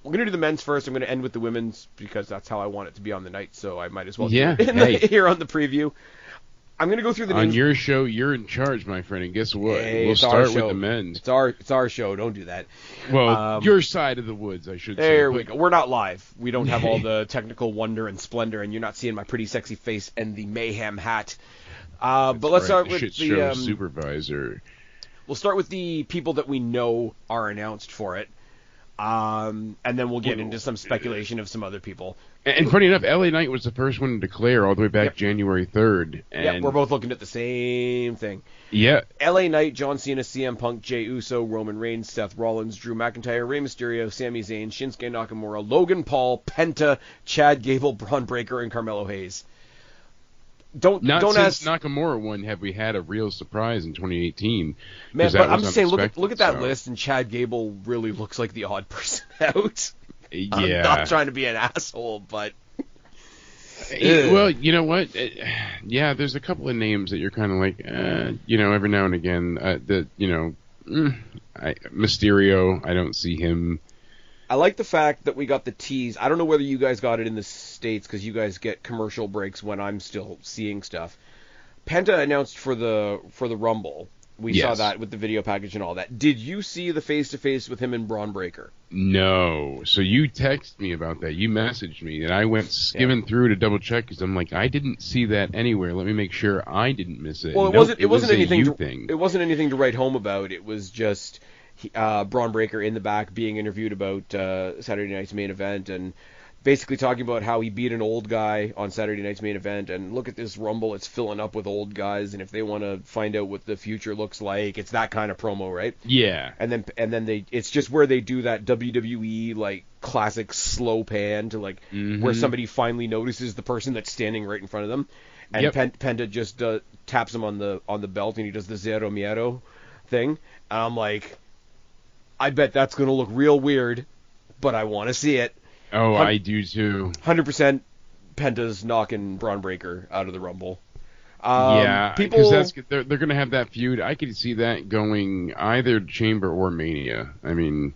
we're going to do the men's first. I'm going to end with the women's because that's how I want it to be on the night, so I might as well do it here on the preview. I'm going to go through the names. On your show, you're in charge, my friend, and guess what? Hey, we'll start with the men's. It's our show. Don't do that. Well, your side of the woods, I should say. There we go. We're not live. We don't have all the technical wonder and splendor, and you're not seeing my pretty sexy face and the mayhem hat. But let's start with the supervisor. We'll start with the people that we know are announced for it. And then we'll get into some speculation of some other people. And funny enough, LA Knight was the first one to declare all the way back January 3rd. And we're both looking at the same thing. Yeah. LA Knight, John Cena, CM Punk, Jey Uso, Roman Reigns, Seth Rollins, Drew McIntyre, Rey Mysterio, Sami Zayn, Shinsuke Nakamura, Logan Paul, Penta, Chad Gable, Braun Breaker, and Carmelo Hayes. Don't since Nakamura won have we had a real surprise in 2018. Man, but I'm just saying, look at that list, and Chad Gable really looks like the odd person out. Yeah. I'm not trying to be an asshole, but... Well, you know what? Yeah, there's a couple of names that you're kind of like, every now and again. Mysterio, I don't see him. I like the fact that we got the tease. I don't know whether you guys got it in the States because you guys get commercial breaks when I'm still seeing stuff. Penta announced for the Rumble. We saw that with the video package and all that. Did you see the face-to-face with him and Braun Breaker? No. So you texted me about that. You messaged me, and I went skimming through to double-check because I'm like, I didn't see that anywhere. Let me make sure I didn't miss it. Well, it wasn't anything to write home about. It was just... Braun Breaker in the back being interviewed about Saturday Night's Main Event and basically talking about how he beat an old guy on Saturday Night's Main Event, and look at this Rumble, it's filling up with old guys, and if they want to find out what the future looks like, it's that kind of promo, right? Yeah. And then it's just where they do that WWE like classic slow pan to like where somebody finally notices the person that's standing right in front of them, and Penta just taps him on the belt, and he does the Zero Miedo thing, and I'm like, I bet that's going to look real weird, but I want to see it. Oh, I do too. 100% Penta's knocking Braun Breaker out of the Rumble. Because they're going to have that feud. I could see that going either Chamber or Mania. I mean,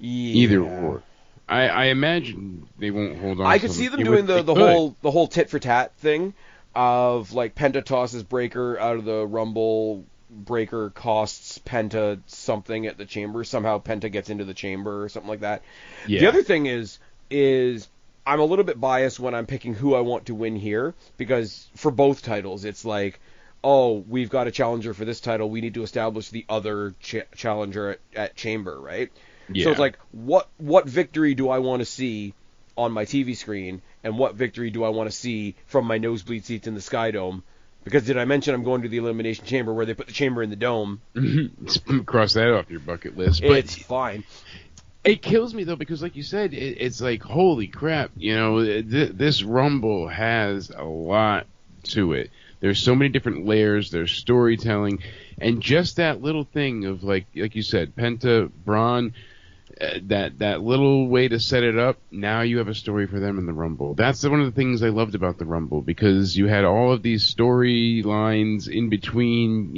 either or. I imagine they won't hold on. I could see them doing the whole tit for tat thing of like Penta tosses Breaker out of the Rumble. Breaker costs Penta something at the Chamber. Somehow Penta gets into the Chamber or something like that. Yeah. The other thing is I'm a little bit biased when I'm picking who I want to win here, because for both titles it's like, oh, we've got a challenger for this title, we need to establish the other challenger at Chamber, right? Yeah. So it's like, what victory do I want to see on my TV screen, and what victory do I want to see from my nosebleed seats in the Sky Dome? Because did I mention I'm going to the Elimination Chamber where they put the chamber in the dome? Cross that off your bucket list. But it's fine. It kills me, though, because like you said, it's like, holy crap, this Rumble has a lot to it. There's so many different layers, there's storytelling, and just that little thing of, like you said, Penta, Braun, that little way to set it up, now you have a story for them in the Rumble. That's one of the things I loved about the Rumble, because you had all of these storylines in between,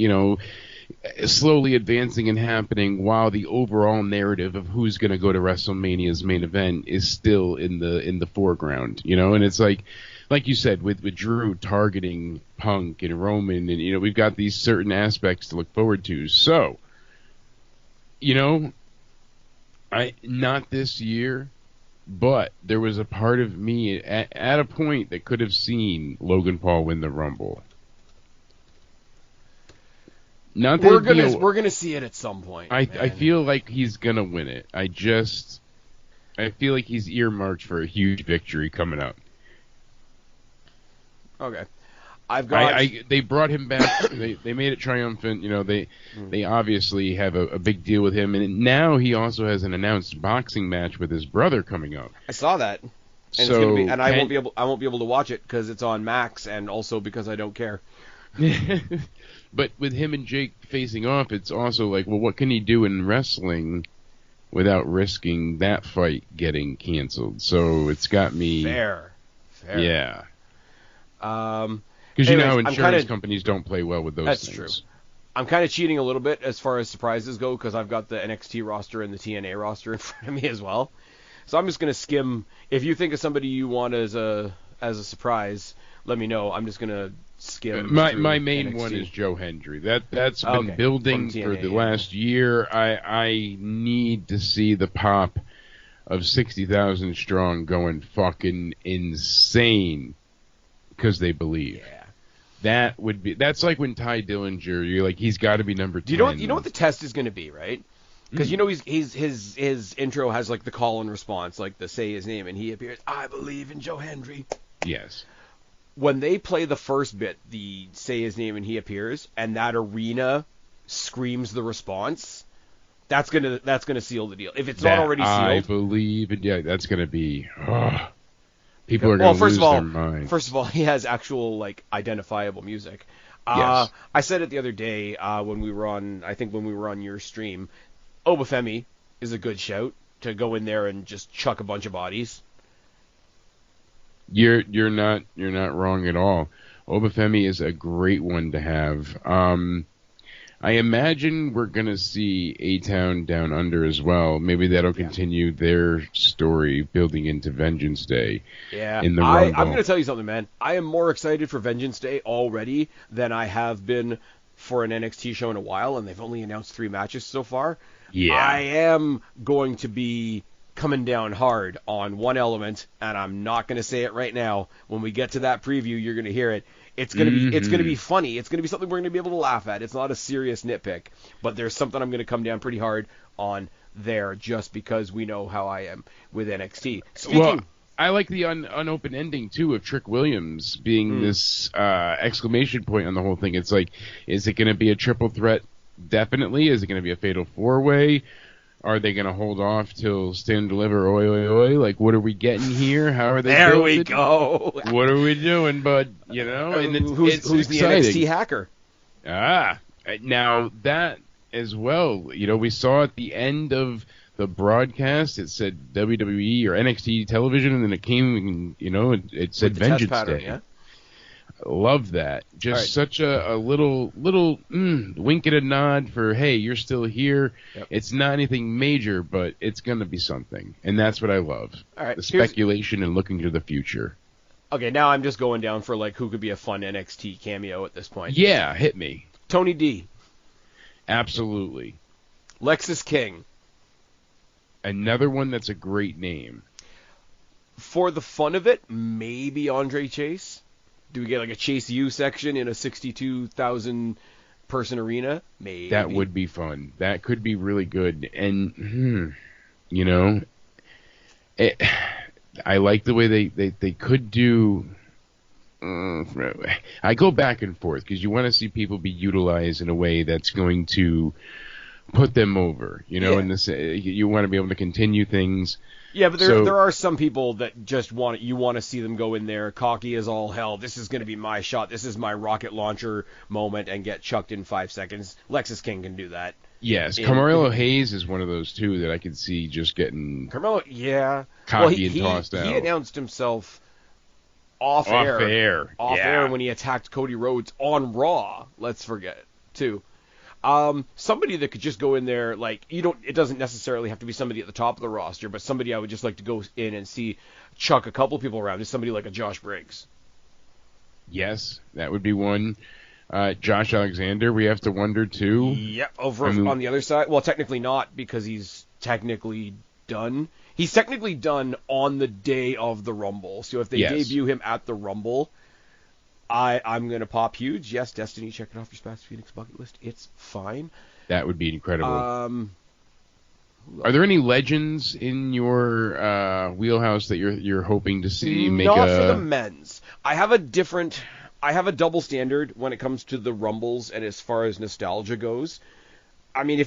slowly advancing and happening while the overall narrative of who's going to go to WrestleMania's main event is still in the foreground, and it's like you said, with Drew targeting Punk and Roman, and, we've got these certain aspects to look forward to. So, not this year, but there was a part of me at a point that could have seen Logan Paul win the Rumble. We're gonna see it at some point. I feel like he's gonna win it. I feel like he's earmarked for a huge victory coming up. Okay. They brought him back. They made it triumphant. They obviously have a big deal with him, and now he also has an announced boxing match with his brother coming up. I saw that, and I won't be able to watch it because it's on Max, and also because I don't care. But with him and Jake facing off, it's also like, well, what can he do in wrestling without risking that fight getting canceled? So it's got me fair. Yeah. Because you know how insurance companies don't play well with those things. That's true. I'm kind of cheating a little bit as far as surprises go because I've got the NXT roster and the TNA roster in front of me as well. So I'm just going to skim. If you think of somebody you want as a surprise, let me know. I'm just going to skim. My main NXT. one is Joe Hendry. That's been building TNA, for the last year. I need to see the pop of 60,000 strong going fucking insane because they believe. Yeah. That's like when Ty Dillinger, you're like, he's got to be number 10. You know what the test is going to be, right? Because you know his intro has like the call and response, like the say his name and he appears. I believe in Joe Hendry. Yes. When they play the first bit, the say his name and he appears, and that arena screams the response, that's gonna seal the deal. If it's not already sealed, I believe in that's gonna be. People are gonna lose their mind. First of all, he has actual like identifiable music. Yes. I said it the other day when we were on your stream. Obafemi is a good shout to go in there and just chuck a bunch of bodies. You're not wrong at all. Obafemi is a great one to have. I imagine we're gonna see A-Town Down Under as well. Maybe that'll continue their story building into Vengeance Day. Yeah, in the Rumble. I'm gonna tell you something, man. I am more excited for Vengeance Day already than I have been for an NXT show in a while, and they've only announced 3 matches so far. Yeah, I am going to be coming down hard on one element, and I'm not going to say it right now. When we get to that preview, you're going to hear it. It's going to be funny. It's going to be something we're going to be able to laugh at. It's not a serious nitpick, but there's something I'm going to come down pretty hard on there just because we know how I am with NXT. Well, I like the unopened ending too of Trick Williams being this exclamation point on the whole thing. It's like, is it going to be a triple threat? Definitely. Is it going to be a fatal 4-way? Are they going to hold off till Stand and Deliver? Oi, oi, oi. Like, what are we getting here? How are they There building? we go. What are we doing, bud? You know, and who's the NXT hacker? Now that as well. You know, we saw at the end of the broadcast, it said WWE or NXT television, and then it came, you know, it said Vengeance Day. Yeah? Love that. Just such a little wink and a nod for, hey, you're still here. Yep. It's not anything major, but it's going to be something. And that's what I love. All right, the speculation and looking to the future. Okay, now I'm just going down for, like, who could be a fun NXT cameo at this point. Yeah, hit me. Tony D. Absolutely. Lexus King. Another one that's a great name. For the fun of it, maybe Andre Chase. Do we get like a Chase U section in a 62,000 person arena? Maybe. That would be fun. That could be really good. And, you know, I like the way they could do... I go back and forth because you want to see people be utilized in a way that's going to put them over. You know, you want to be able to continue things. Yeah, but there are some people that just want to see them go in there cocky as all hell. This is going to be my shot. This is my rocket launcher moment, and get chucked in 5 seconds. Lexus King can do that. Yes, Carmelo Hayes is one of those too that I could see just getting cocky and tossed out. He announced himself off air when he attacked Cody Rhodes on Raw. Let's forget too. Somebody that could just go in there, like, it doesn't necessarily have to be somebody at the top of the roster, but somebody I would just like to go in and see chuck a couple people around is somebody like a Josh Briggs. Yes, that would be one. Josh Alexander, we have to wonder too. Yep, on the other side. Well, technically not, because he's technically done. He's technically done on the day of the Rumble. So if they debut him at the Rumble, I'm going to pop huge. Yes, Destiny, check it off your Spaz Phoenix bucket list. It's fine. That would be incredible. Are there any legends in your wheelhouse that you're hoping to see Not for the men's. I have a double standard when it comes to the Rumbles and as far as nostalgia goes. I mean,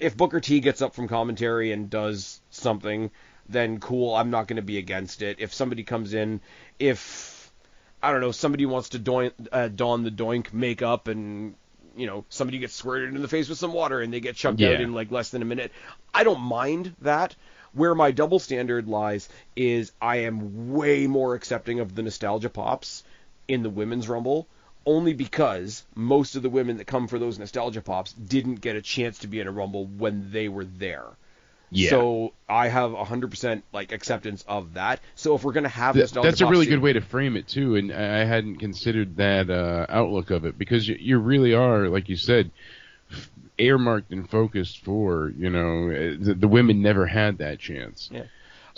if Booker T gets up from commentary and does something, then cool, I'm not going to be against it. If somebody comes in, I don't know, somebody wants to don the Doink makeup and, you know, somebody gets squirted in the face with some water and they get chucked out in like less than a minute. I don't mind that. Where my double standard lies is I am way more accepting of the nostalgia pops in the Women's Rumble, only because most of the women that come for those nostalgia pops didn't get a chance to be in a Rumble when they were there. Yeah. So I have 100% like acceptance of that. So if we're gonna have nostalgia, that's a really good way to frame it too, and I hadn't considered that outlook of it, because you really are, like you said, earmarked and focused for, you know, the women never had that chance. Yeah.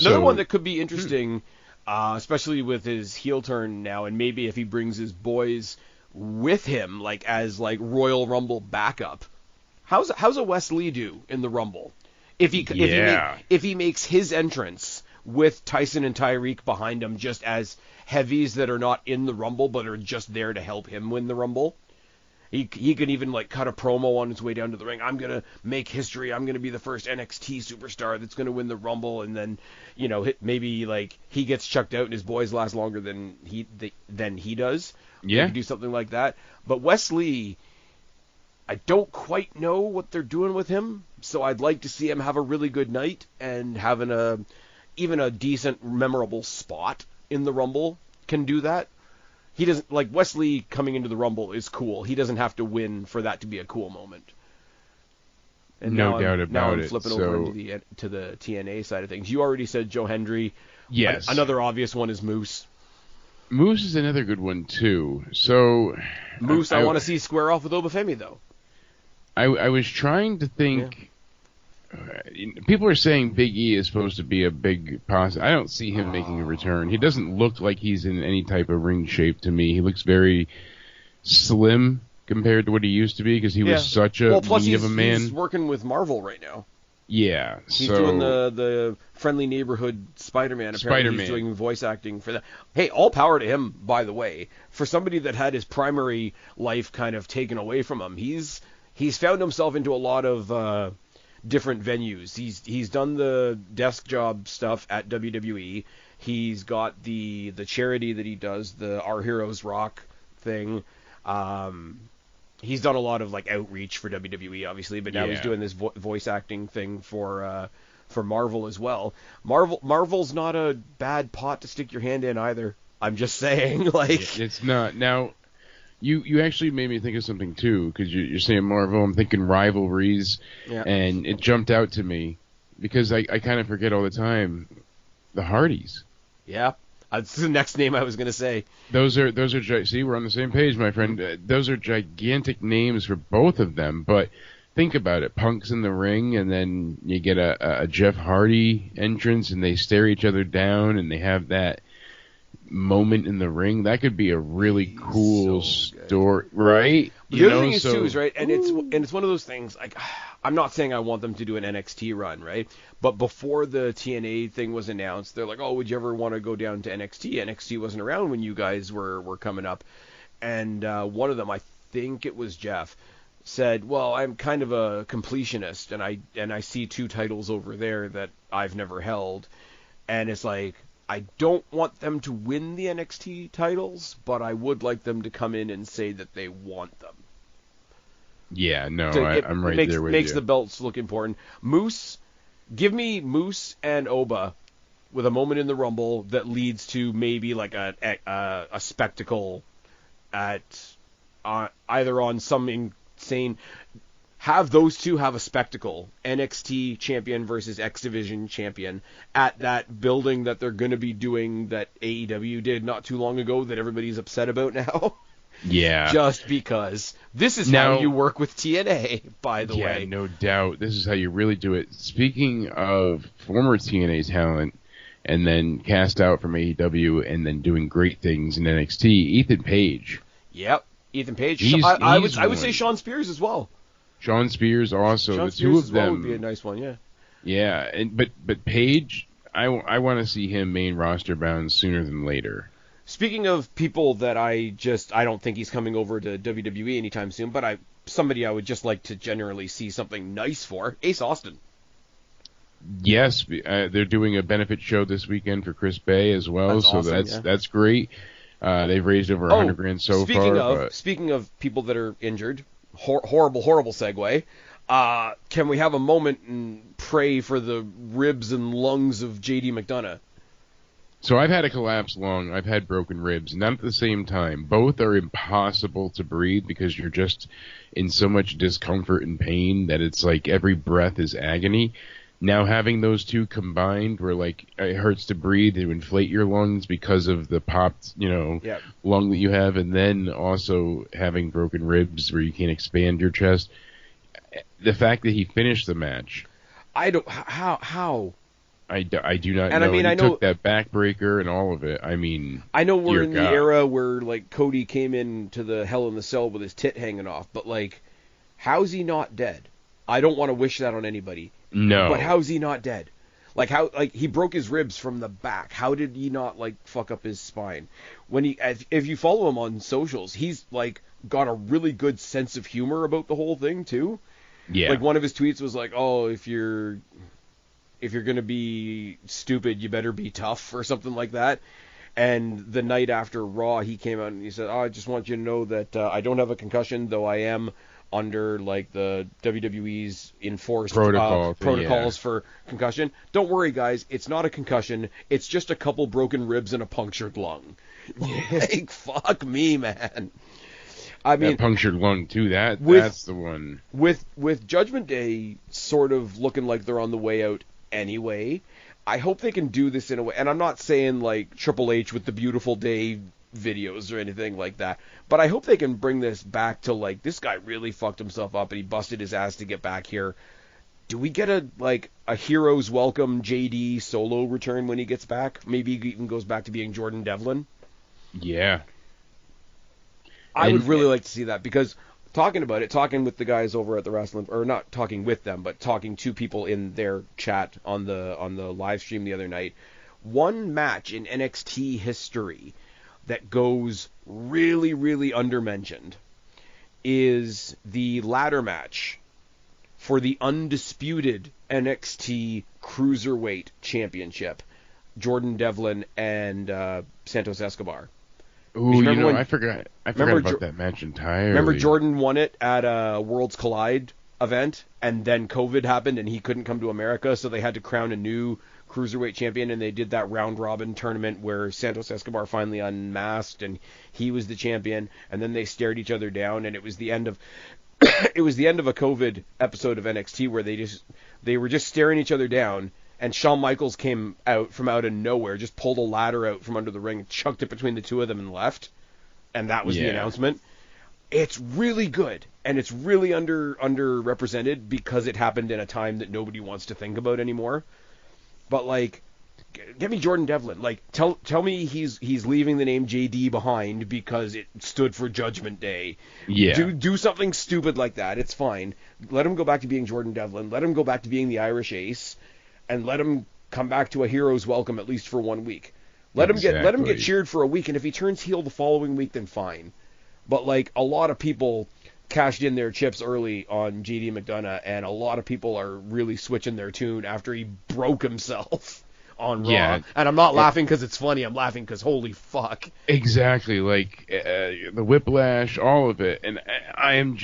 Another one that could be interesting, especially with his heel turn now, and maybe if he brings his boys with him, like as like Royal Rumble backup. How's a Wes Lee do in the Rumble? If he makes his entrance with Tyson and Tyreek behind him, just as heavies that are not in the Rumble but are just there to help him win the Rumble, he could even like cut a promo on his way down to the ring. I'm gonna make history. I'm gonna be the first NXT superstar that's gonna win the Rumble, and then maybe like he gets chucked out and his boys last longer than he does. Yeah, he could do something like that. But Wes Lee, I don't quite know what they're doing with him, so I'd like to see him have a really good night and having even a decent, memorable spot in the Rumble can do that. He doesn't, like, Wes Lee coming into the Rumble is cool. He doesn't have to win for that to be a cool moment. And no doubt about it. Now I'm flipping over into the TNA side of things. You already said Joe Hendry. Yes. Another obvious one is Moose. Moose is another good one too. So Moose, I want to see square off with Obafemi though. I was trying to think. People are saying Big E is supposed to be a big possibility. I don't see him making a return. He doesn't look like he's in any type of ring shape to me. He looks very slim compared to what he used to be, because he was such a meat of a man. He's working with Marvel right now. Yeah, he's doing the friendly neighborhood Spider-Man. Apparently, he's doing voice acting for that. Hey, all power to him, by the way. For somebody that had his primary life kind of taken away from him, he's found himself into a lot of different venues. He's done the desk job stuff at WWE. He's got the charity that he does, the Our Heroes Rock thing. He's done a lot of like outreach for WWE, obviously, but now he's doing this voice acting thing for Marvel as well. Marvel's not a bad pot to stick your hand in either. I'm just saying, like, it's not. Now, you actually made me think of something too, because you're saying Marvel. I'm thinking rivalries, and it jumped out to me because I kind of forget all the time. The Hardys. Yeah. That's the next name I was going to say. Those are see, we're on the same page, my friend. Those are gigantic names for both of them, but think about it. Punk's in the ring, and then you get a Jeff Hardy entrance, and they stare each other down, and they have that moment in the ring. That could be a really cool story, right? The other thing is too is right, and it's one of those things. Like, I'm not saying I want them to do an NXT run, right? But before the TNA thing was announced, they're like, "Oh, would you ever want to go down to NXT?" NXT wasn't around when you guys were coming up, and one of them, I think it was Jeff, said, "Well, I'm kind of a completionist, and I see two titles over there that I've never held," and it's like, I don't want them to win the NXT titles, but I would like them to come in and say that they want them. Yeah, no, I'm right there with you. Makes the belts look important. Moose, give me Moose and Oba with a moment in the Rumble that leads to maybe like a spectacle at either on some insane. Have those two have a spectacle, NXT champion versus X Division champion, at that building that they're going to be doing that AEW did not too long ago that everybody's upset about now. Yeah. Just because. This is how you work with TNA, by the way. Yeah, no doubt. This is how you really do it. Speaking of former TNA talent and then cast out from AEW and then doing great things in NXT, Ethan Page. Yep, Ethan Page. I would say Sean Spears as well. Sean Spears also. Sean the Spears two of as them well would be a nice one, yeah. Yeah, but Page, I want to see him main roster bound sooner than later. Speaking of people that I don't think he's coming over to WWE anytime soon, but somebody I would just like to generally see something nice for, Ace Austin. Yes, they're doing a benefit show this weekend for Chris Bay as well, that's great. They've raised over $100,000 so far. Speaking of people that are injured, horrible segue. Can we have a moment and pray for the ribs and lungs of JD McDonough? So I've had a collapsed lung, I've had broken ribs, not at the same time. Both are impossible to breathe because you're just in so much discomfort and pain that it's like every breath is agony. Now having those two combined where like it hurts to breathe, to inflate your lungs because of the popped, Yeah. lung that you have, and then also having broken ribs where you can't expand your chest. The fact that he finished the match, I don't how. I do not And know. I mean, And he I know took that backbreaker and all of it. I mean, I know we're dear in the God. era where like Cody came into the Hell in the Cell with his tit hanging off, but like, how's he not dead? I don't want to wish that on anybody. No. But how's he not dead? Like how he broke his ribs from the back. How did he not like fuck up his spine? When if you follow him on socials, he's like got a really good sense of humor about the whole thing too. Yeah. Like one of his tweets was like, "Oh, if you're gonna be stupid, you better be tough," or something like that. And the night after Raw, he came out and he said, "Oh, I just want you to know that I don't have a concussion, though I am under like the WWE's enforced protocols for concussion. Don't worry, guys, it's not a concussion. It's just a couple broken ribs and a punctured lung." Like, fuck me, man. I mean, that punctured lung too. That's the one. With Judgment Day sort of looking like they're on the way out anyway, I hope they can do this in a way. And I'm not saying like Triple H with the Beautiful Day videos or anything like that, but I hope they can bring this back to like, this guy really fucked himself up and he busted his ass to get back here. Do we get a hero's welcome JD solo return when he gets back? Maybe he even goes back to being Jordan Devlin. Yeah. I would really like to see that, because talking with the guys over at the wrestling, or not talking with them, but talking to people in their chat on the live stream the other night, one match in NXT history that goes really, really undermentioned is the ladder match for the undisputed NXT Cruiserweight Championship, Jordan Devlin and Santos Escobar. Ooh, I forgot about that match entirely. Remember Jordan won it at a Worlds Collide event, and then COVID happened and he couldn't come to America, so they had to crown a new Cruiserweight champion, and they did that round-robin tournament where Santos Escobar finally unmasked and he was the champion, and then they stared each other down, and it was the end of it was the end of a COVID episode of NXT where they were just staring each other down. And Shawn Michaels came out from out of nowhere, just pulled a ladder out from under the ring, chucked it between the two of them, and left. And that was the announcement. It's really good, and it's really underrepresented because it happened in a time that nobody wants to think about anymore. But like, get me Jordan Devlin. Like, tell me he's leaving the name JD behind because it stood for Judgment Day. Yeah. Do something stupid like that. It's fine. Let him go back to being Jordan Devlin. Let him go back to being the Irish Ace. And let him come back to a hero's welcome at least for 1 week. Let him get cheered for a week, and if he turns heel the following week, then fine. But like, a lot of people cashed in their chips early on JD McDonough, and a lot of people are really switching their tune after he broke himself on Raw. Yeah. And I'm not laughing because it's funny. I'm laughing because holy fuck. Exactly, like the whiplash, all of it, and I'm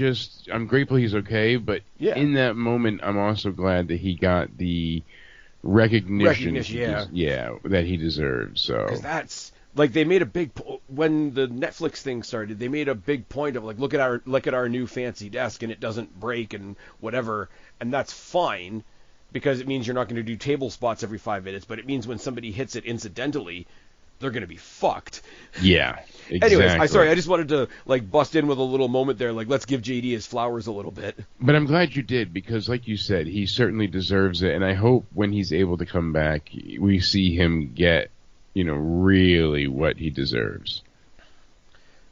grateful he's okay. But in that moment, I'm also glad that he got the recognition that he deserves. So, because that's like, they made a big when the Netflix thing started, they made a big point of like, look at our new fancy desk and it doesn't break and whatever, and that's fine because it means you're not going to do table spots every 5 minutes, but it means when somebody hits it incidentally, they're going to be fucked. Yeah. Exactly. Anyways, I just wanted to like bust in with a little moment there, like, let's give JD his flowers a little bit. But I'm glad you did, because like you said, he certainly deserves it, and I hope when he's able to come back, we see him get, really what he deserves.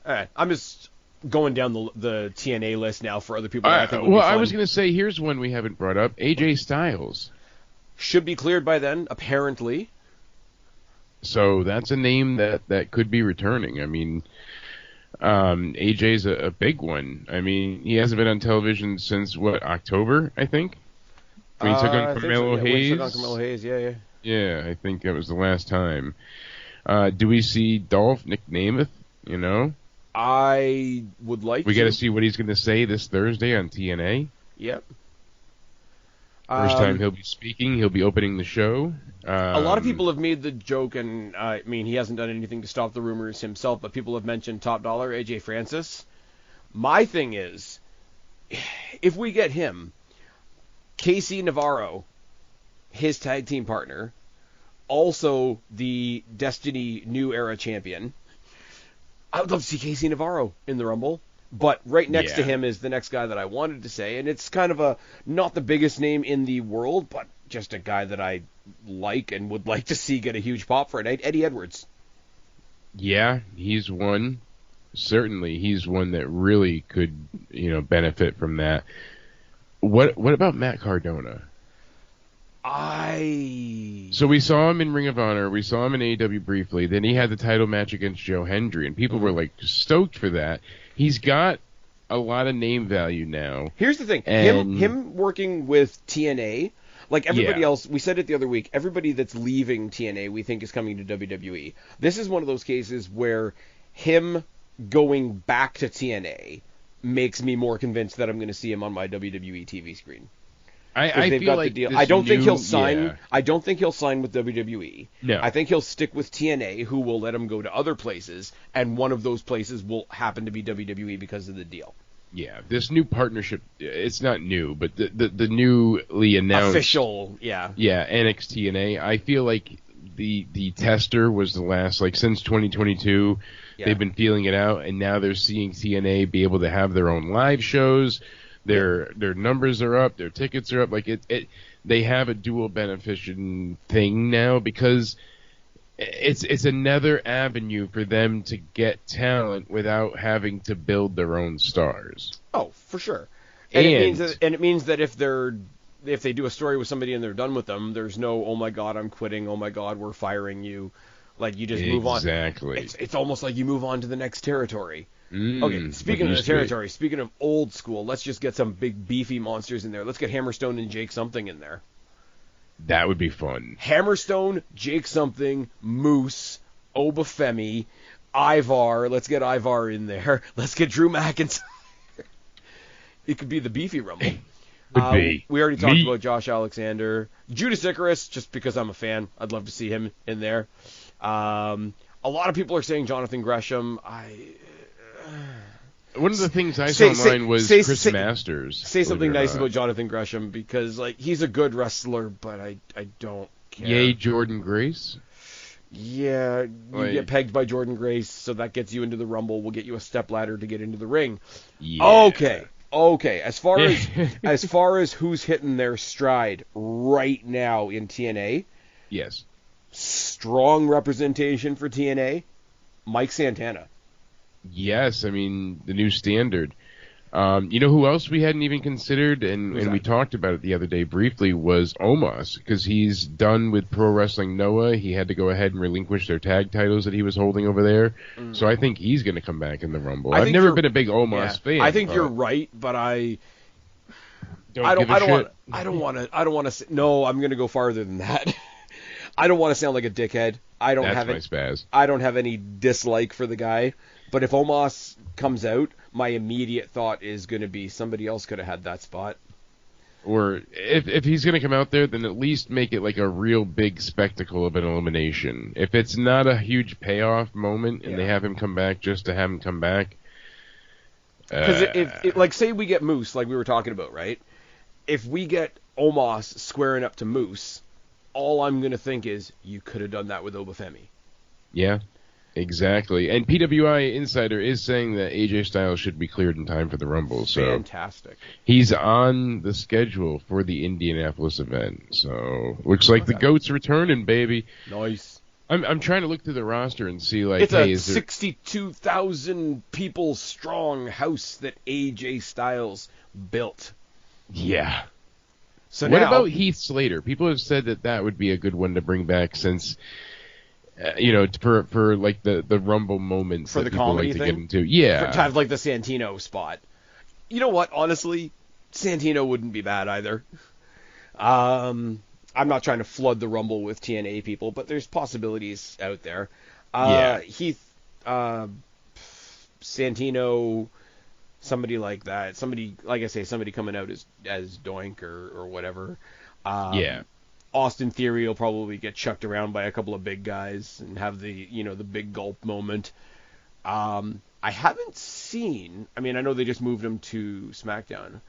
All right, I'm just going down the TNA list now for other people that I think would be Well, fun. I was going to say, here's one we haven't brought up. AJ Styles. Should be cleared by then, apparently. So that's a name that could be returning. I mean, AJ's a big one. I mean, he hasn't been on television since, October, I think? When he took on Carmelo Hayes? When he took on Carmelo Hayes, yeah. Yeah, I think that was the last time. Do we see Dolph, Nick Namath, I would like We got to see what he's going to say this Thursday on TNA. Yep. First time he'll be speaking. He'll be opening the show. A lot of people have made the joke, and I mean, he hasn't done anything to stop the rumors himself, but people have mentioned top dollar AJ Francis. My thing is, if we get him, Casey Navarro, his tag team partner, also the Destiny New Era champion, I would love to see Casey Navarro in the Rumble. But right next to him is the next guy that I wanted to say, and it's kind of not the biggest name in the world, but just a guy that I like and would like to see get a huge pop for it. Eddie Edwards. Yeah, he's one. Certainly, he's one that really could, benefit from that. What about Matt Cardona? So we saw him in Ring of Honor. We saw him in AEW briefly. Then he had the title match against Joe Hendry, and people were like stoked for that. He's got a lot of name value now. Here's the thing. Him working with TNA, like everybody else, we said it the other week, everybody that's leaving TNA we think is coming to WWE. This is one of those cases where him going back to TNA makes me more convinced that I'm going to see him on my WWE TV screen. I feel like the deal. I don't think he'll sign. Yeah. I don't think he'll sign with WWE. No. I think he'll stick with TNA, who will let him go to other places, and one of those places will happen to be WWE because of the deal. Yeah, this new partnership, it's not new, but the newly announced official, NXT and A. I feel like the tester was the last, like since 2022, they've been feeling it out, and now they're seeing TNA be able to have their own live shows. Their numbers are up, their tickets are up. Like they have a dual beneficial thing now because it's another avenue for them to get talent without having to build their own stars. Oh, for sure. And it means that if they do a story with somebody and they're done with them, there's no, oh my God, I'm quitting. Oh my God, we're firing you. Like you just move on. Exactly. It's almost like you move on to the next territory. Okay, speaking of the territory, speaking of old school, let's just get some big beefy monsters in there. Let's get Hammerstone and Jake Something in there. That would be fun. Hammerstone, Jake Something, Moose, Obafemi, Ivar. Let's get Ivar in there. Let's get Drew McIntyre. It could be the beefy Rumble. Could be. We already talked about Josh Alexander. Judas Icarus, just because I'm a fan. I'd love to see him in there. A lot of people are saying Jonathan Gresham. One of the things I saw online was Chris Masters. Say something nice about Jonathan Gresham because he's a good wrestler, but I don't care. Yay, Jordan Grace? Yeah, you get pegged by Jordan Grace, so that gets you into the Rumble. We'll get you a stepladder to get into the ring. Yeah. Okay. As far as who's hitting their stride right now in TNA, yes, strong representation for TNA, Mike Santana. Yes, I mean, the new standard. You know who else we hadn't even considered, and we talked about it the other day briefly, was Omos, because he's done with Pro Wrestling Noah. He had to go ahead and relinquish their tag titles that he was holding over there. So I think he's going to come back in the Rumble. I've never been a big Omos fan. I think you're right, but I don't want to. No, I'm going to go farther than that. I don't want to sound like a dickhead. That's my Spaz. I don't have any dislike for the guy. But if Omos comes out, my immediate thought is going to be somebody else could have had that spot. Or if he's going to come out there, then at least make it like a real big spectacle of an elimination. If it's not a huge payoff moment and they have him come back just to have him come back. Because if say we get Moose, like we were talking about, right? If we get Omos squaring up to Moose, all I'm going to think is you could have done that with Obafemi. Yeah. Exactly. And PWI Insider is saying that AJ Styles should be cleared in time for the Rumble. So fantastic. He's on the schedule for the Indianapolis event. So looks like the GOAT's returning, baby. Nice. I'm trying to look through the roster and see, like, it's a 62,000 people strong house that AJ Styles built. Yeah. So what about Heath Slater? People have said that would be a good one to bring back since... for like the Rumble moments for that the people comedy like to thing? get into. Yeah. To have like the Santino spot. You know what? Honestly, Santino wouldn't be bad either. I'm not trying to flood the Rumble with TNA people, but there's possibilities out there. Heath, Santino, somebody like that. Somebody, like I say, somebody coming out as Doink or whatever. Yeah. Austin Theory will probably get chucked around by a couple of big guys and have the big gulp moment. I haven't seen. I mean, I know they just moved him to SmackDown.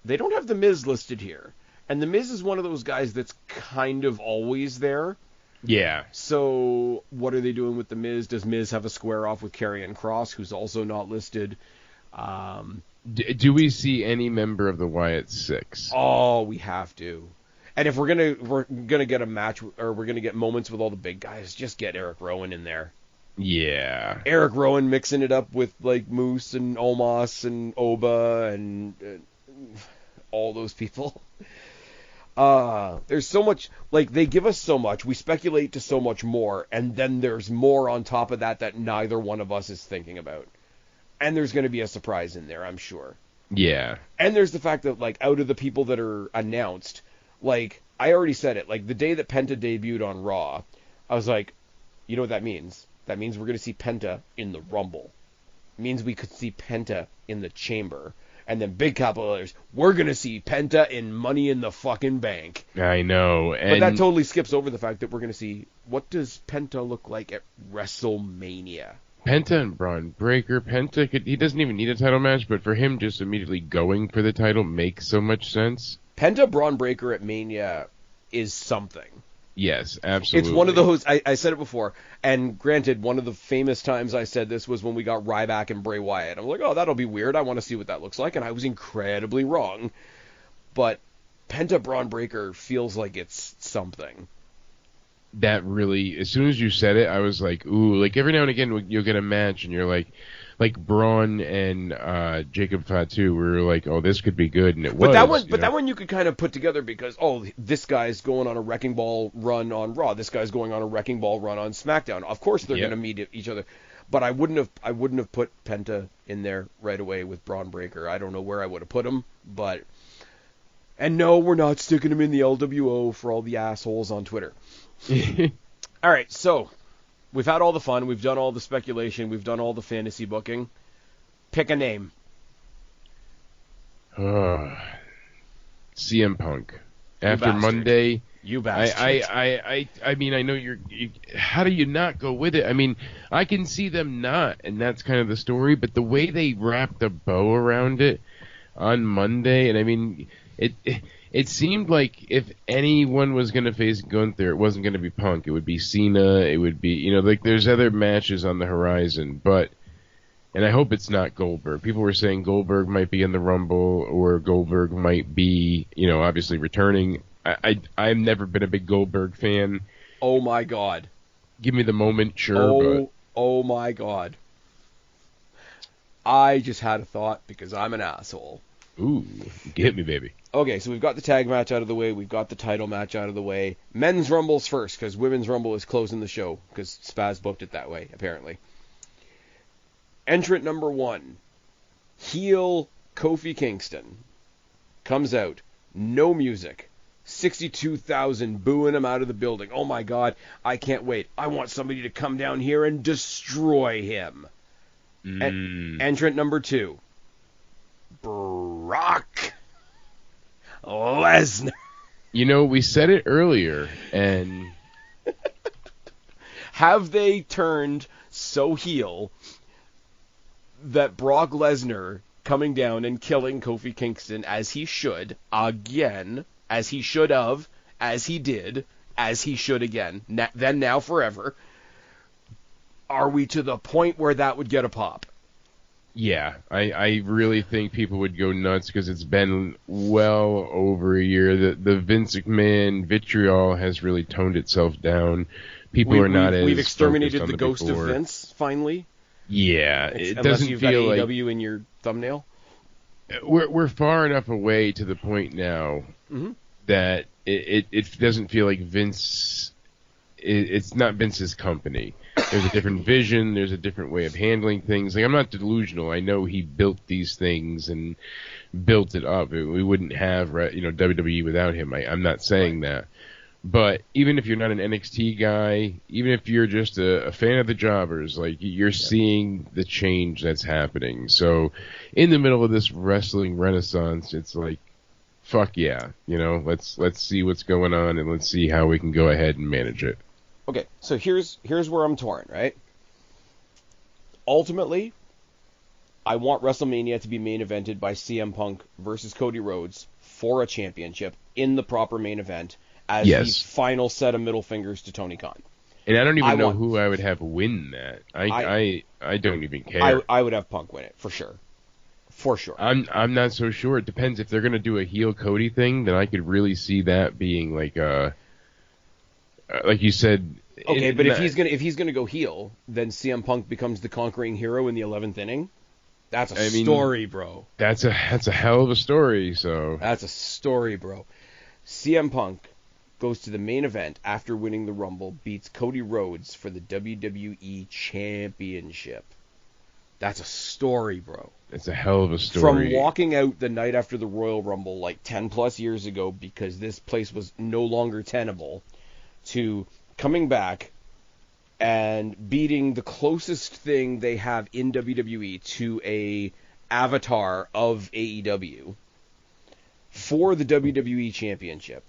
They don't have The Miz listed here, and The Miz is one of those guys that's kind of always there. Yeah. So what are they doing with The Miz? Does Miz have a square off with Karrion Kross, who's also not listed? Do we see any member of the Wyatt Six? Oh, we have to. And if we're gonna get a match, or we're gonna get moments with all the big guys, just get Eric Rowan in there. Yeah. Eric Rowan mixing it up with like Moose and Omos and Oba and all those people. There's so much, like, they give us so much, we speculate to so much more, and then there's more on top of that neither one of us is thinking about. And there's going to be a surprise in there, I'm sure. Yeah. And there's the fact that, like, out of the people that are announced, like, I already said it, like, the day that Penta debuted on Raw, I was like, you know what that means? That means we're going to see Penta in the Rumble. It means we could see Penta in the Chamber. And then big capital letters, we're going to see Penta in Money in the fucking Bank. I know. But that totally skips over the fact that we're going to see, what does Penta look like at WrestleMania? Penta and Braun Breaker. He doesn't even need a title match, but for him just immediately going for the title makes so much sense. Penta Braun Breaker at Mania is something. Yes, absolutely. It's one of those, I said it before, and granted, one of the famous times I said this was when we got Ryback and Bray Wyatt. I'm like, oh, that'll be weird. I want to see what that looks like, and I was incredibly wrong. But Penta Braun Breaker feels like it's something. That really, as soon as you said it, I was like, ooh, like every now and again you'll get a match and you're like Braun and Jacob Fatu were like, oh, this could be good, and it was. That one you could kind of put together because, oh, this guy's going on a Wrecking Ball run on Raw, this guy's going on a Wrecking Ball run on SmackDown. Of course they're going to meet each other, but I wouldn't have put Penta in there right away with Braun Breaker. I don't know where I would have put him, but. And no, we're not sticking him in the LWO for all the assholes on Twitter. All right, so we've had all the fun. We've done all the speculation. We've done all the fantasy booking. Pick a name. CM Punk. After Monday. You bastard. I mean, I know how do you not go with it? I mean, I can see them not, and that's kind of the story, but the way they wrapped a bow around it on Monday, and I mean, it seemed like if anyone was going to face Gunther, it wasn't going to be Punk. It would be Cena. It would be, like there's other matches on the horizon. But, and I hope it's not Goldberg. People were saying Goldberg might be in the Rumble or Goldberg might be, obviously returning. I've never been a big Goldberg fan. Oh, my God. Give me the moment, sure. Oh, my God. I just had a thought because I'm an asshole. Ooh, get me, baby. Okay, so we've got the tag match out of the way. We've got the title match out of the way. Men's Rumble's first, because Women's Rumble is closing the show, because Spaz booked it that way, apparently. Entrant number 1, heel Kofi Kingston, comes out. No music. 62,000 booing him out of the building. Oh my God, I can't wait. I want somebody to come down here and destroy him. Entrant number 2. Brock Lesnar. We said it earlier, and have they turned so heel that Brock Lesnar coming down and killing Kofi Kingston as he should again, as he should have, as he did, as he should again, then now forever, are we to the point where that would get a pop? Yeah, I really think people would go nuts because it's been well over a year. The Vince McMahon vitriol has really toned itself down. People are not as we've exterminated the ghost of Vince finally. Yeah, it unless doesn't you've feel got like AEW in your thumbnail. We're far enough away to the point now that it doesn't feel like Vince. It's not Vince's company. There's a different vision. There's a different way of handling things. Like, I'm not delusional. I know he built these things and built it up. We wouldn't have WWE without him. I'm not saying that. But even if you're not an NXT guy, even if you're just a fan of the jobbers, like you're seeing the change that's happening. So in the middle of this wrestling renaissance, it's like, fuck yeah, let's see what's going on and let's see how we can go ahead and manage it. Okay, so here's where I'm torn, right? Ultimately, I want WrestleMania to be main evented by CM Punk versus Cody Rhodes for a championship in the proper main event as the final set of middle fingers to Tony Khan. And I don't even know who I would have win that. I don't even care. I would have Punk win it, for sure. For sure. I'm not so sure. It depends. If they're going to do a heel Cody thing, then I could really see that being like you said. Okay, but if he's gonna go heel, then CM Punk becomes the conquering hero in the 11th inning. That's a story, bro. That's a hell of a story. So that's a story, bro. CM Punk goes to the main event after winning the Rumble, beats Cody Rhodes for the WWE Championship. That's a story, bro. It's a hell of a story. From walking out the night after the Royal Rumble like 10 plus years ago because this place was no longer tenable, to coming back and beating the closest thing they have in WWE to a avatar of AEW for the WWE Championship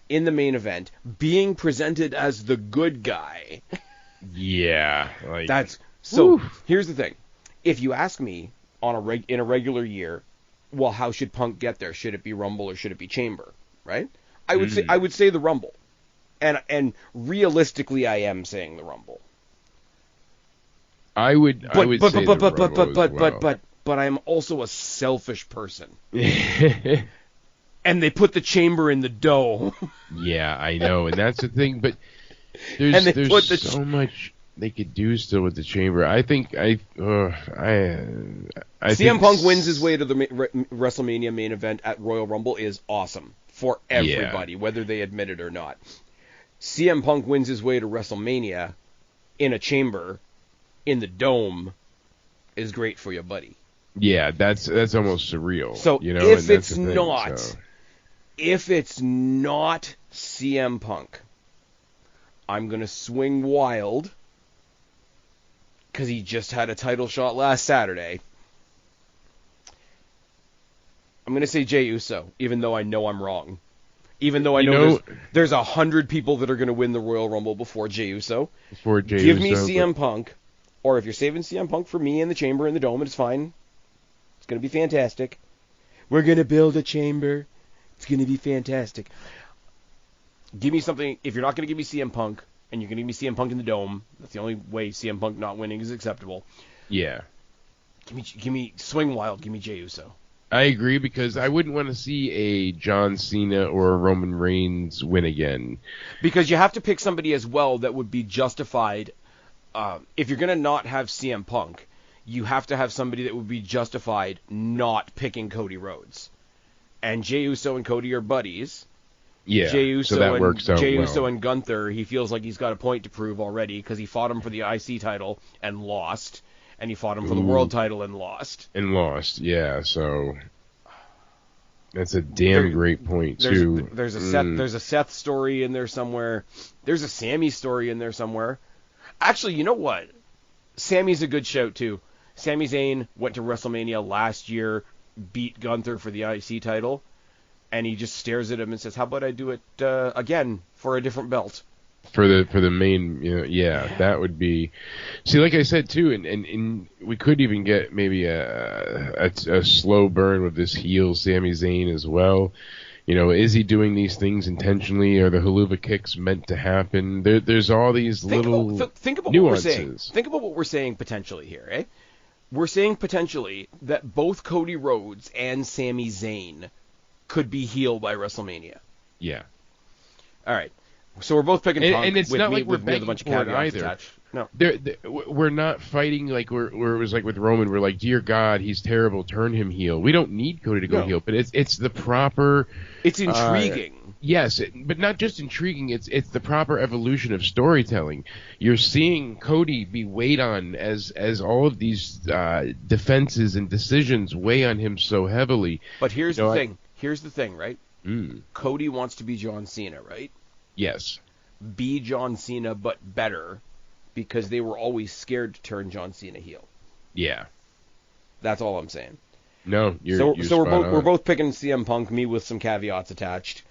in the main event, being presented as the good guy. Yeah, Here's the thing. If you ask me in a regular year, well, how should Punk get there? Should it be Rumble or should it be Chamber? Right? I would say the Rumble. And realistically, I am saying the Rumble. I would say the Rumble but I am also a selfish person. And they put the Chamber in the Dome. Yeah, I know, and that's the thing. But there's so much they could do still with the Chamber. I think CM Punk wins his way to the WrestleMania main event at Royal Rumble is awesome for everybody, whether they admit it or not. CM Punk wins his way to WrestleMania in a Chamber in the Dome is great for your buddy. Yeah, that's almost surreal. So if it's not CM Punk, I'm going to swing wild because he just had a title shot last Saturday. I'm going to say Jey Uso, even though I know I'm wrong. Even though I know there's 100 people that are going to win the Royal Rumble before Jey Uso. Give me CM Punk, or if you're saving CM Punk for me in the Chamber in the Dome, it's fine. It's going to be fantastic. We're going to build a Chamber. It's going to be fantastic. Give me something. If you're not going to give me CM Punk, and you're going to give me CM Punk in the Dome, that's the only way CM Punk not winning is acceptable. Yeah. Give me swing wild. Give me Jey Uso. I agree, because I wouldn't want to see a John Cena or a Roman Reigns win again. Because you have to pick somebody as well that would be justified. If you're going to not have CM Punk, you have to have somebody that would be justified not picking Cody Rhodes. And Jey Uso and Cody are buddies. Yeah, Jey Uso, so that works out Jey well. Uso and Gunther, he feels like he's got a point to prove already because he fought him for the IC title and lost. And he fought him for the world title and lost. Yeah, so that's a damn great point, too. There's a Seth story in there somewhere. There's a Sami story in there somewhere. Actually, you know what? Sami's a good shout, too. Sami Zayn went to WrestleMania last year, beat Gunther for the IC title, and he just stares at him and says, how about I do it again for a different belt? For the main, that would be. See, like I said too, and we could even get maybe a slow burn with this heel Sami Zayn as well. Is he doing these things intentionally? Are the haluva kicks meant to happen? There's all these think about nuances. What we're saying. Think about what we're saying potentially here, eh? We're saying potentially that both Cody Rhodes and Sami Zayn could be healed by WrestleMania. Yeah. All right. So we're both picking Punk, and it's not like we're begging a bunch for of it either. No, we're not fighting like where it was like with Roman. We're like, dear God, he's terrible. Turn him heel. We don't need Cody to go heel, but it's the proper. It's intriguing. Yes, but not just intriguing. It's the proper evolution of storytelling. You're seeing Cody be weighed on as all of these defenses and decisions weigh on him so heavily. But here's the thing. Here's the thing, right? Mm. Cody wants to be John Cena, right? Yes. Be John Cena, but better, because they were always scared to turn John Cena heel. Yeah. That's all I'm saying. No, you're so spot we're on. both picking CM Punk, me with some caveats attached.